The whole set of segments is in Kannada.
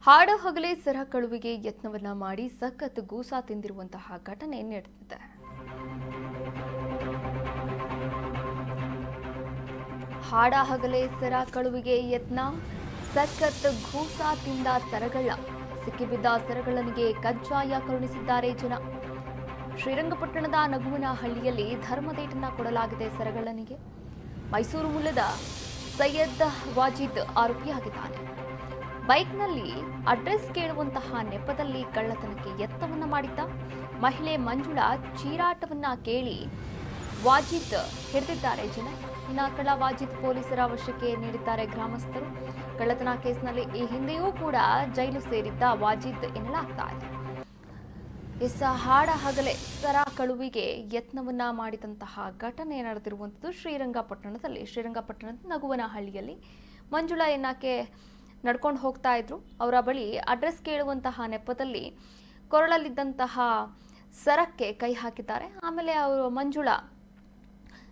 ಹಾಡಹಗಲೇ ಸರ ಕಳುವಿಗೆ ಯತ್ನವನ್ನ ಮಾಡಿ ಸಖತ್ ಗೂಸಾ ತಿಂದಿರುವಂತಹ ಘಟನೆ ನಡೆದಿದೆ. ಹಾಡಹಗಲೇ ಸರ ಕಳುವಿಗೆ ಯತ್ನ, ಸಖತ್ ಗೂಸಾ ತಿಂದ ಸರಗಳ್ಳ. ಸಿಕ್ಕಿಬಿದ್ದ ಸರಗಳ್ಳನಿಗೆ ಕಜ್ಜಾಯ ಕರುಣಿಸಿದ್ದಾರೆ ಜನ. ಶ್ರೀರಂಗಪಟ್ಟಣದ ನಗುವನಹಳ್ಳಿಯಲ್ಲಿ ಧರ್ಮದೇಟನ್ನ ಕೊಡಲಾಗಿದೆ ಸರಗಳ್ಳನಿಗೆ. ಮೈಸೂರು ಮೂಲದ ಸೈಯದ್ ವಾಜಿದ್ ಆರೋಪಿಯಾಗಿದ್ದಾನೆ. ಬೈಕ್ನಲ್ಲಿ ಅಡ್ರೆಸ್ ಕೇಳುವಂತಹ ನೆಪದಲ್ಲಿ ಕಳ್ಳತನಕ್ಕೆ ಯತ್ನವನ್ನ ಮಾಡಿದ್ದ. ಮಹಿಳೆ ಮಂಜುಳಾ ಚೀರಾಟವನ್ನ ಕೇಳಿ ವಾಜಿದ್ ಹಿಡಿದಿದ್ದಾರೆ ಜನ. ಇನ್ನು ಕಳ್ಳ ವಾಜಿದ್ ಪೊಲೀಸರ ವಶಕ್ಕೆ ನೀಡಿದ್ದಾರೆ ಗ್ರಾಮಸ್ಥರು. ಕಳ್ಳತನ ಕೇಸ್ನಲ್ಲಿ ಈ ಹಿಂದೆಯೂ ಕೂಡ ಜೈಲು ಸೇರಿದ್ದ ವಾಜಿದ್ ಎನ್ನಲಾಗ್ತಾ ಇದೆ. ಹಾಡಹಗಲೇ ಸರ ಕಳುವಿಗೆ ಯತ್ನವನ್ನ ಮಾಡಿದಂತಹ ಘಟನೆ ನಡೆದಿರುವಂಥದ್ದು ಶ್ರೀರಂಗಪಟ್ಟಣದ ನಗುವನಹಳ್ಳಿಯಲ್ಲಿ. ಮಂಜುಳಾ ಎನ್ನಕ್ಕೆ ನಡ್ಕೊಂಡು ಹೋಗ್ತಾ ಇದ್ರು. ಅವರ ಬಳಿ ಅಡ್ರೆಸ್ ಕೇಳುವಂತಹ ನೆಪದಲ್ಲಿ ಕೊರಳಲ್ಲಿದ್ದಂತಹ ಸರಕ್ಕೆ ಕೈ ಹಾಕಿದ್ದಾರೆ. ಆಮೇಲೆ ಅವರು ಮಂಜುಳಾ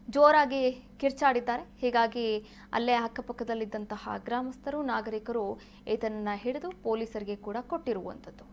ಜೋರಾಗಿ ಕಿರ್ಚಾಡಿದ್ದಾರೆ. ಹೀಗಾಗಿ ಅಲ್ಲೇ ಅಕ್ಕಪಕ್ಕದಲ್ಲಿದ್ದಂತಹ ಗ್ರಾಮಸ್ಥರು, ನಾಗರಿಕರು ಈತನನ್ನ ಹಿಡಿದು ಪೊಲೀಸರಿಗೆ ಕೂಡ ಕೊಟ್ಟಿರುವಂಥದ್ದು.